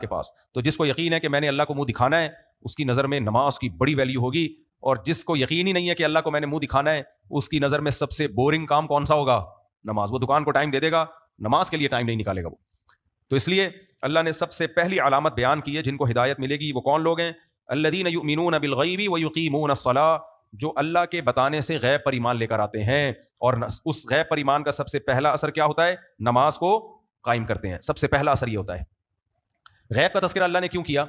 کے پاس. تو جس کو یقین ہے کہ میں نے اللہ کو منہ دکھانا ہے, اس کی نظر میں نماز کی بڑی ویلیو ہوگی, اور جس کو یقین ہی نہیں ہے کہ اللہ کو میں نے منہ دکھانا ہے, اس کی نظر میں سب سے بورنگ کام کون سا ہوگا؟ نماز. وہ دکان کو ٹائم دے دے گا, نماز کے لیے ٹائم نہیں نکالے گا وہ. تو اس لیے اللہ نے سب سے پہلی علامت بیان کی ہے جن کو ہدایت ملے گی. وہ کون لوگ ہیں؟ الذین یؤمنون بالغیب ویقیمون الصلاۃ, جو اللہ کے بتانے سے غیب پر ایمان لے کر آتے ہیں, اور اس غیب پر ایمان کا سب سے پہلا اثر کیا ہوتا ہے؟ نماز کو قائم کرتے ہیں. سب سے پہلا اثر یہ ہوتا ہے. غیب کا تذکرہ اللہ نے کیوں کیا؟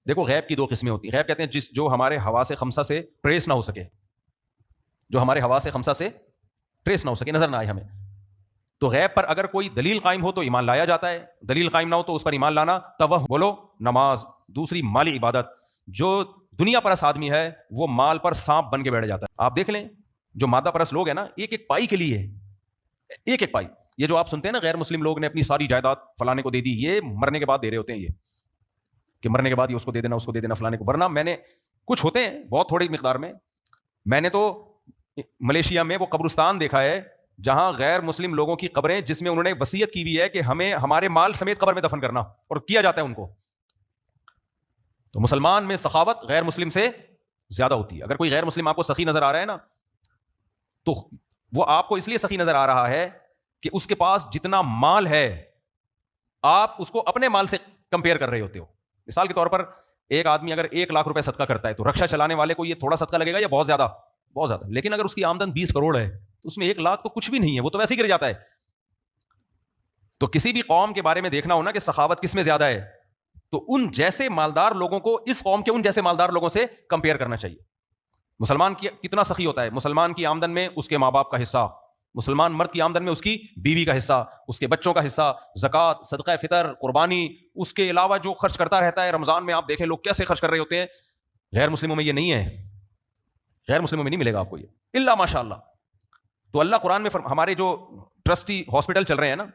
دیکھو, غیب کی دو قسمیں ہوتی ہیں. غیب کہتے ہیں جو ہمارے حواس خمسہ سے ٹریس نہ ہو سکے, جو ہمارے حواس خمسہ سے ٹریس نہ ہو سکے, نظر نہ آئے ہمیں. تو غیب پر اگر کوئی دلیل قائم ہو تو ایمان لایا جاتا ہے, دلیل قائم نہ ہو تو اس پر ایمان لانا بولو نماز. دوسری مالی عبادت. جو دنیا پرست آدمی ہے وہ مال پر سانپ بن کے بیٹھ جاتا ہے. آپ دیکھ لیں جو مادہ پرست لوگ ہیں نا, ایک ایک پائی کے لیے, ایک ایک پائی. یہ جو آپ سنتے ہیں نا غیر مسلم لوگ نے اپنی ساری جائیداد فلانے کو دے دی, یہ مرنے کے بعد دے رہے ہوتے ہیں, یہ کہ مرنے کے بعد یہ اس کو دے دینا, اس کو دے دینا فلانے کو. ورنہ میں نے کچھ ہوتے ہیں بہت تھوڑی مقدار میں نے تو ملیشیا میں وہ قبرستان دیکھا ہے جہاں غیر مسلم لوگوں کی قبریں, جس میں انہوں نے وصیت کی ہوئی ہے کہ ہمیں ہمارے مال سمیت قبر میں دفن کرنا, اور کیا جاتا ہے ان کو. تو مسلمان میں سخاوت غیر مسلم سے زیادہ ہوتی ہے. اگر کوئی غیر مسلم آپ کو سخی نظر آ رہا ہے نا, تو وہ آپ کو اس لیے سخی نظر آ رہا ہے کہ اس کے پاس جتنا مال ہے آپ اس کو اپنے مال سے کمپیئر کر رہے ہوتے ہو. مثال کے طور پر ایک آدمی اگر 1,00,000 روپے صدقہ کرتا ہے تو رکشا چلانے والے کو یہ تھوڑا صدقہ لگے گا یا بہت زیادہ؟ بہت زیادہ. لیکن اگر اس کی آمدن 20 کروڑ ہے تو اس میں 1,00,000 تو کچھ بھی نہیں ہے, وہ تو ویسے ہی گر جاتا ہے. تو کسی بھی قوم کے بارے میں دیکھنا ہونا کہ سخاوت کس میں زیادہ ہے, تو ان جیسے مالدار لوگوں کو اس قوم کے ان جیسے مالدار لوگوں سے کمپیئر کرنا چاہیے. مسلمان کتنا سخی ہوتا ہے؟ مسلمان کی آمدن میں اس کے ماں باپ کا حصہ, مسلمان مرد کی آمدن میں اس کی بیوی کا حصہ, اس کے بچوں کا حصہ, زکوٰۃ, صدقہ فطر, قربانی, اس کے علاوہ جو خرچ کرتا رہتا ہے. رمضان میں آپ دیکھیں لوگ کیسے خرچ کر رہے ہوتے ہیں. غیر مسلموں میں یہ نہیں ہے, غیر مسلموں میں نہیں ملے گا آپ کو یہ, الا ماشاء اللہ. تو اللہ قرآن میں ہمارے جو ٹرسٹی ہاسپٹل چل رہے ہیں نا,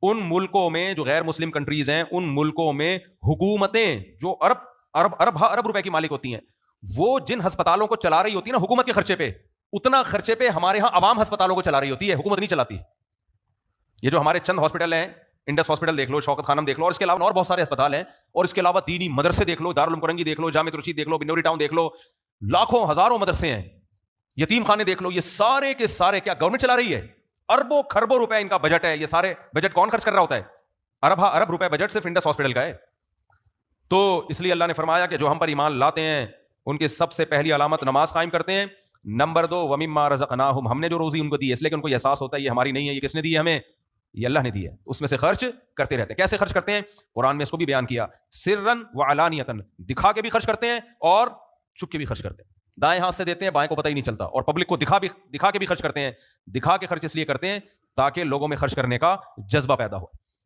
ان ملکوں میں جو غیر مسلم کنٹریز ہیں, ان ملکوں میں حکومتیں جو ارب روپے کی مالک ہوتی ہیں, وہ جن ہسپتالوں کو چلا رہی ہوتی ہے نا حکومت کے خرچے پہ, اتنا خرچے پہ ہمارے ہاں عوام ہسپتالوں کو چلا رہی ہوتی ہے, حکومت نہیں چلاتی. یہ جو ہمارے چند ہاسپٹل ہیں, انڈس ہاسپٹل دیکھ لو, شوکت خانم دیکھ لو, اور اس کے علاوہ اور بہت سارے اسپتال ہیں, اور اس کے علاوہ دینی مدرسے دیکھ لو, دارالعلوم کرنگی دیکھ لو, جامعۃ رشید دیکھ لو, بنوری ٹاؤن دیکھ لو, لاکھوں ہزاروں مدرسے ہیں, یتیم خانے دیکھ لو. یہ سارے کے سارے کیا گورنمنٹ چلا رہی ہے؟ اربوں خربوں روپے ان کا بجٹ ہے. یہ سارے بجٹ کون خرچ کر رہا ہوتا ہے؟ ارب روپے بجٹ صرف انڈس ہاسپٹل کا ہے. تو اس لیے اللہ نے فرمایا کہ جو ہم پر ایمان لاتے ہیں ان کی سب سے پہلی علامت نماز قائم کرتے ہیں. نمبر 2 وَمِمَّا رَزَقْنَاهُمْ, ہم نے جو روزی ان کو دی ہے, اس لیے کہ ان کو احساس ہوتا ہے یہ ہماری نہیں ہے, یہ کس نے دی ہے ہمیں؟ یہ اللہ نے دی ہے. اس میں سے خرچ کرتے رہتے ہیں. کیسے خرچ کرتے ہیں؟ قرآن میں اس کو بھی بیان کیا, سرًا وعلانیۃً, دکھا کے بھی خرچ کرتے ہیں اور چھپ کے بھی خرچ کرتے ہیں. دائیں ہاتھ سے دیتے ہیں, بائیں کو پتہ ہی نہیں چلتا, اور پبلک کو دکھا کے بھی خرچ کرتے ہیں. دکھا کے خرچ اس لیے کرتے ہیں تاکہ لوگوں میں خرچ کرنے کا جذبہ پیدا ہو.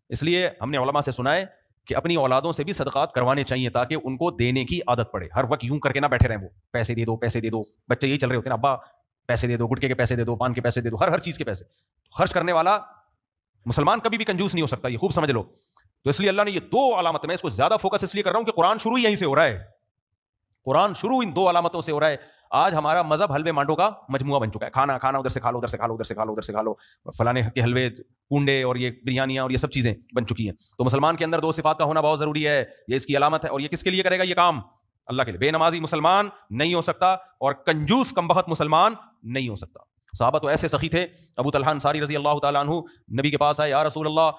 اس لیے ہم نے علماء سے سنا ہے کہ اپنی اولادوں سے بھی صدقات کروانے چاہیے تاکہ ان کو دینے کی عادت پڑے. ہر وقت یوں کر کے نہ بیٹھے رہیں, وہ پیسے دے دو پیسے دے دو. بچے یہی چل رہے ہوتے ہیں, ابا پیسے دے دو, گٹکے کے پیسے دے دو, پان کے پیسے دے دو, ہر چیز کے پیسے. خرچ کرنے والا مسلمان کبھی بھی کنجوس نہیں ہو سکتا, یہ خوب سمجھ لو. تو اس لیے اللہ نے یہ 2 علامت, میں اس کو زیادہ فوکس اس لیے کر رہا ہوں کہ قرآن شروع یہیں سے ہو رہا ہے. قرآن شروع ان 2 علامتوں سے ہو رہا ہے. آج ہمارا مذہب حلوے مانڈو کا مجموعہ بن چکا ہے. کھانا ادھر سے کھا لو, ادھر سے کھا لو, ادھر سے کھا لو, ادھر سے کھا لو, فلانے کے حلوے, پونڈے, اور یہ بریانیاں اور یہ سب چیزیں بن چکی ہیں. تو مسلمان کے اندر 2 صفات کا ہونا بہت ضروری ہے. یہ اس کی علامت ہے. اور یہ کس کے لیے کرے گا یہ کام؟ اللہ کے لیے. بے نمازی مسلمان نہیں ہو سکتا, اور کنجوس کمبخت مسلمان نہیں ہو سکتا. صحابہ تو ایسے سخی تھے. ابو طلحہ انصاری رضی اللہ تعالیٰ عنہ نبی کے پاس آئے, یا رسول اللہ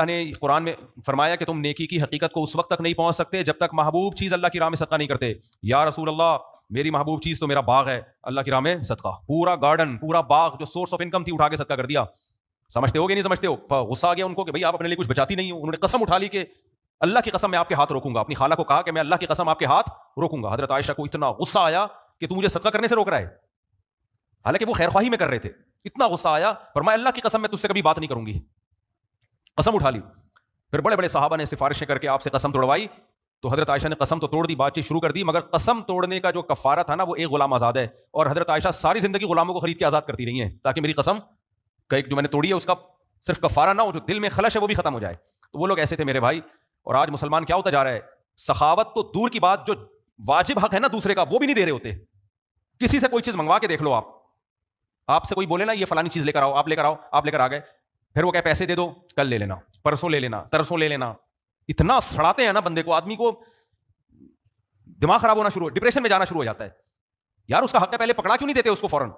نے قرآن میں فرمایا کہ تم نیکی کی حقیقت کو اس وقت تک نہیں پہنچ سکتے جب تک محبوب چیز اللہ کی راہ میں صدقہ نہیں کرتے. یا رسول اللہ, میری محبوب چیز تو میرا باغ ہے, اللہ کی راہ میں صدقہ. پورا گارڈن, پورا باغ جو سورس آف انکم تھی اٹھا کے صدقہ کر دیا. سمجھتے ہو کہ نہیں سمجھتے ہو؟ غصہ آ گیا ان کو کہ بھائی آپ اپنے لیے کچھ بچاتی نہیں ہو. انہوں نے قسم اٹھا لی کہ اللہ کی قسم میں آپ کے ہاتھ روکوں گا. اپنی خالہ کو کہا کہ میں اللہ کی قسم آپ کے ہاتھ روکوں گا. حضرت عائشہ کو اتنا غصہ آیا کہ تو مجھے صدقہ کرنے سے روک رہا ہے, حالانکہ وہ خیر خواہی میں کر رہے تھے. اتنا غصہ آیا, فرمایا اللہ کی قسم میں تجھ سے کبھی بات نہیں کروں گی. قسم اٹھا لی. پھر بڑے بڑے صحابہ نے سفارشیں کر کے آپ سے قسم توڑوائی. تو حضرت عائشہ نے قسم تو توڑ دی, بات چیت شروع کر دی, مگر قسم توڑنے کا جو کفارہ تھا نا وہ ایک غلام آزاد ہے. اور حضرت عائشہ ساری زندگی غلاموں کو خرید کے آزاد کرتی رہی ہیں تاکہ میری قسم کا ایک جو میں نے توڑی ہے اس کا صرف کفارہ نہ ہو, جو دل میں خلش ہے وہ بھی ختم ہو جائے. تو وہ لوگ ایسے تھے میرے بھائی. اور آج مسلمان کیا ہوتا جا رہا ہے, سخاوت تو دور کی بات, جو واجب حق ہے نا دوسرے کا وہ بھی نہیں دے رہے ہوتے. کسی سے کوئی چیز منگوا کے دیکھ لو, آپ سے کوئی بولے نا یہ فلانی چیز لے کر آؤ, آپ لے کر آ گئے, پھر وہ کہ پیسے دے دو, کل لے لینا, پرسوں لے لینا, ترسوں لے لینا. اتنا سڑاتے ہیں نا بندے کو, آدمی کو دماغ خراب ہونا شروع, ڈپریشن میں جانا شروع ہو جاتا ہے. یار اس کا حق ہے, پہلے پکڑا کیوں نہیں دیتے اس کو فوراً؟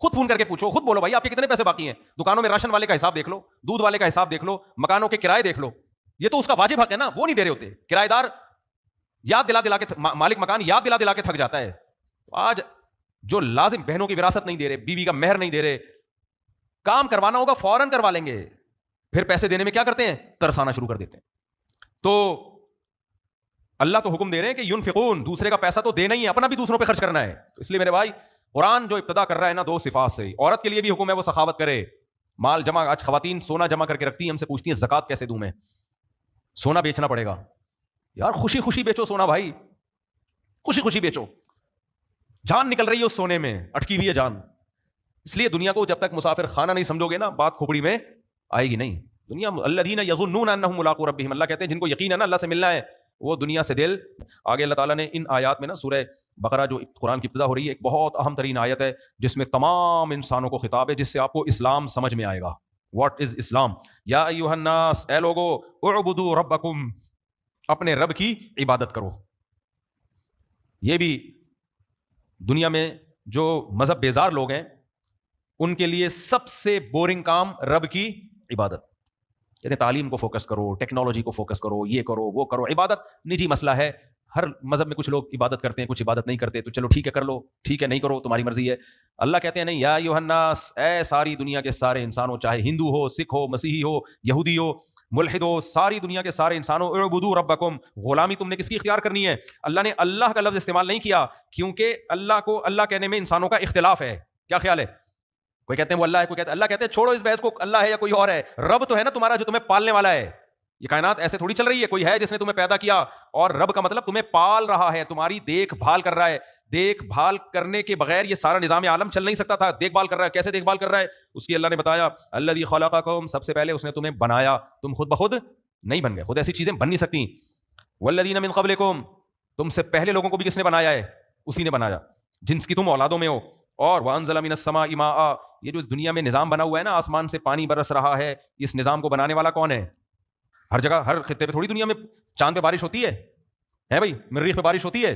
خود فون کر کے پوچھو, خود بولو بھائی آپ کے کتنے پیسے باقی ہیں, دکانوں میں راشن والے کا حساب دیکھ لو, دودھ والے کا حساب دیکھ لو, مکانوں کے کرائے دیکھ لو, یہ تو اس کا واجب حق ہے نا, وہ نہیں دے رہے ہوتے. کرایہ دار یاد دلا کے, مالک مکان یاد دلا کے تھک جاتا ہے. آج جو لازم بہنوں کی وراثت نہیں دے رہے, بیوی کا مہر نہیں دے رہے, کام کروانا ہوگا فوراً کروا لیں گے, پھر پیسے دینے میں کیا کرتے ہیں, ترسانا شروع کر دیتے ہیں. تو اللہ تو حکم دے رہے ہیں کہ ینفقون, دوسرے کا پیسہ تو دینا ہی ہے, اپنا بھی دوسروں پہ خرچ کرنا ہے. اس لیے میرے بھائی قرآن جو ابتدا کر رہا ہے نا دو صفات سے, عورت کے لیے بھی حکم ہے وہ سخاوت کرے, مال جمع. آج خواتین سونا جمع کر کے رکھتی ہیں, ہم سے پوچھتی ہیں زکات کیسے دوں میں, سونا بیچنا پڑے گا. یار خوشی خوشی بیچو سونا بھائی, خوشی خوشی بیچو, جان نکل رہی ہے اس سونے میں, اٹکی ہوئی ہے جان. اس لیے دنیا کو جب تک مسافر خانہ نہیں سمجھو گے نا, بات کھوپڑی میں آئے گی نہیں. دنیا الذین یظنون انہم ملاقو ربہم, اللہ کہتے ہیں جن کو یقین ہے نا اللہ سے ملنا ہے, وہ دنیا سے دل. آگے اللہ تعالیٰ نے ان آیات میں نا سورہ بقرہ جو قرآن کی ابتدا ہو رہی ہے, ایک بہت اہم ترین آیت ہے جس میں تمام انسانوں کو خطاب ہے, جس سے آپ کو اسلام سمجھ میں آئے گا. واٹ از اسلام؟ یا ایھا الناس, اے لوگو, اعبدوا ربکم, اپنے رب کی عبادت کرو. یہ بھی دنیا میں جو مذہب بیزار لوگ ہیں ان کے لیے سب سے بورنگ کام رب کی عبادت. کہتے ہیں تعلیم کو فوکس کرو, ٹیکنالوجی کو فوکس کرو, یہ کرو وہ کرو. عبادت نجی مسئلہ ہے, ہر مذہب میں کچھ لوگ عبادت کرتے ہیں, کچھ عبادت نہیں کرتے, تو چلو ٹھیک ہے کر لو, ٹھیک ہے نہیں کرو تمہاری مرضی ہے. اللہ کہتے ہیں نہیں, یا ایھا الناس, اے ساری دنیا کے سارے انسانوں, چاہے ہندو ہو, سکھ ہو, مسیحی ہو, یہودی ہو, ملحد ہو, ساری دنیا کے سارے انسانوں, اعبدوا ربکم, غلامی تم نے کس کی اختیار کرنی ہے؟ اللہ نے اللہ کا لفظ استعمال نہیں کیا کیونکہ اللہ کو اللہ کہنے میں انسانوں کا اختلاف ہے. کیا خیال ہے؟ کوئی کہتے ہیں وہ اللہ ہے, کوئی کہتے ہیں اللہ, کہتے ہیں چھوڑو اس بحث کو, اللہ ہے یا کوئی اور ہے. رب تو ہے نا تمہارا جو تمہیں پالنے والا ہے. یہ کائنات ایسے تھوڑی چل رہی ہے, کوئی ہے جس نے تمہیں پیدا کیا, اور رب کا مطلب تمہیں پال رہا ہے, تمہاری دیکھ بھال کر رہا ہے. دیکھ بھال کرنے کے بغیر یہ سارا نظام عالم چل نہیں سکتا تھا. دیکھ بھال کر رہا ہے, کیسے دیکھ بھال کر رہا ہے؟ اس کی اللہ نے بتایا, الذی خلقکم, سب سے پہلے اس نے تمہیں بنایا, تم خود بخود نہیں بن گئے, خود ایسی چیزیں بن نہیں سکتی. والذین من قبلکم, تم سے پہلے لوگوں کو بھی کس نے بنایا ہے؟ اسی نے بنایا جنس کی تم اولادوں میں ہو. اور وانزل من السماء ماء, یہ جو اس دنیا میں نظام بنا ہوا ہے نا, آسمان سے پانی برس رہا ہے, اس نظام کو بنانے والا کون ہے؟ ہر جگہ ہر خطے پہ تھوڑی دنیا میں چاند پہ بارش ہوتی ہے بھائی, مریخ پہ بارش ہوتی ہے.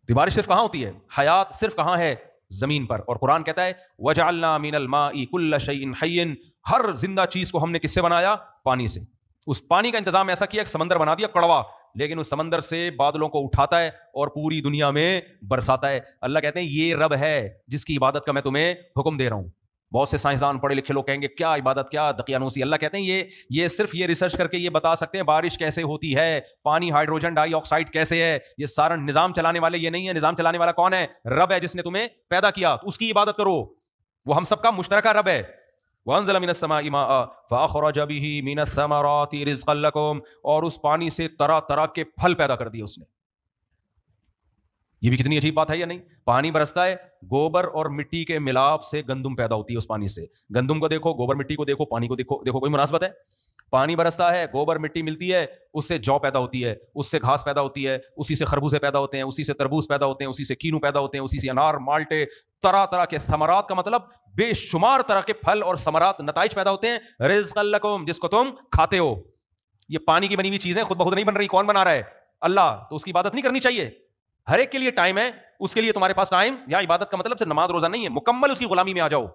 بارش صرف کہاں ہوتی ہے؟ حیات صرف کہاں ہے؟ زمین پر. اور قرآن کہتا ہے وجعلنا من الماء كل شيء حي, ہر زندہ چیز کو ہم نے کس سے بنایا؟ پانی سے. اس پانی کا انتظام ایسا کیا, ایک سمندر بنا دیا کڑوا, لیکن اس سمندر سے بادلوں کو اٹھاتا ہے اور پوری دنیا میں برساتا ہے. اللہ کہتے ہیں یہ رب ہے جس کی عبادت کا میں تمہیں حکم دے رہا ہوں. بہت سے سائنسدان پڑھے لکھے لوگ کہیں گے کیا عبادت, کیا دقیانوسی. اللہ کہتے ہیں یہ صرف یہ ریسرچ کر کے یہ بتا سکتے ہیں بارش کیسے ہوتی ہے, پانی ہائیڈروجن ڈائی آکسائڈ کیسے ہے. یہ سارا نظام چلانے والے یہ نہیں ہے. نظام چلانے والا کون ہے؟ رب ہے جس نے تمہیں پیدا کیا, اس کی عبادت کرو. وہ ہم سب کا مشترکہ رب ہے. وانزل من السماء ماء فاخرج به من الثمرات رزقا لكم, اور اس پانی سے طرح طرح کے پھل پیدا کر دیے اس نے. یہ بھی کتنی عجیب بات ہے یا نہیں؟ پانی برستا ہے, گوبر اور مٹی کے ملاپ سے گندم پیدا ہوتی ہے اس پانی سے. گندم کو دیکھو, گوبر مٹی کو دیکھو, پانی کو دیکھو کوئی مناسبت ہے؟ پانی برستا ہے, گوبر مٹی ملتی ہے, اس سے جو پیدا ہوتی ہے, اس سے گھاس پیدا ہوتی ہے, اسی سے خربوزے پیدا ہوتے ہیں, اسی سے تربوز پیدا ہوتے ہیں, اسی سے کینو پیدا ہوتے ہیں, اسی سے انار, مالٹے, طرح طرح کے ثمرات کا مطلب بے شمار طرح کے پھل اور ثمرات, نتائج پیدا ہوتے ہیں. رزقا لکم, جس کو تم کھاتے ہو. یہ پانی کی بنی ہوئی چیزیں خود بخود نہیں بن رہی. کون بنا رہا ہے؟ اللہ. تو اس کی عبادت نہیں کرنی چاہیے. ہر ایک کے لیے ٹائم ہے, اس کے لیے تمہارے پاس ٹائم. یا عبادت کا مطلب صرف نماز روزہ نہیں ہے, مکمل اس کی غلامی میں آ جاؤ,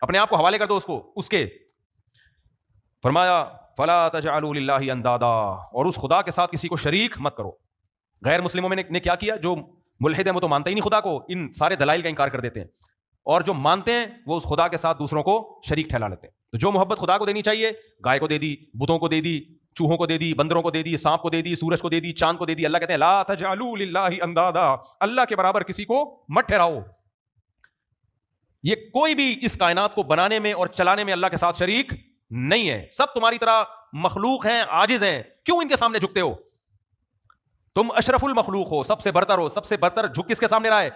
اپنے آپ کو حوالے کر دو اس کے. فرمایا فلا تجعلوا للہ اندادا, اور اس خدا کے ساتھ کسی کو شریک مت کرو. غیر مسلموں میں نے کیا کیا؟ جو ملحد ہیں وہ تو مانتے ہی نہیں خدا کو, ان سارے دلائل کا انکار کر دیتے ہیں, اور جو مانتے ہیں وہ اس خدا کے ساتھ دوسروں کو شریک ٹھہرا لیتے ہیں. تو جو محبت خدا کو دینی چاہیے, گائے کو دے دی, بتوں کو دے دی, چوہوں کو دے دی, بندروں کو دے دی, سانپ کو دے دی, سورج کو دے دی, چاند کو دے دی. اللہ کہتے ہیں لا تجعلوا للہ اندادا, اللہ کے برابر کسی کو مت ٹھہراؤ. یہ کوئی بھی اس کائنات کو بنانے میں اور چلانے میں اللہ کے ساتھ شریک نہیں ہے. سب تمہاری طرح مخلوق ہیں, عاجز ہیں. کیوں ان کے سامنے جھکتے ہو؟ تم اشرف المخلوق ہو, سب سے برتر ہو. سب سے برتر جھک کس کے سامنے رہا ہے؟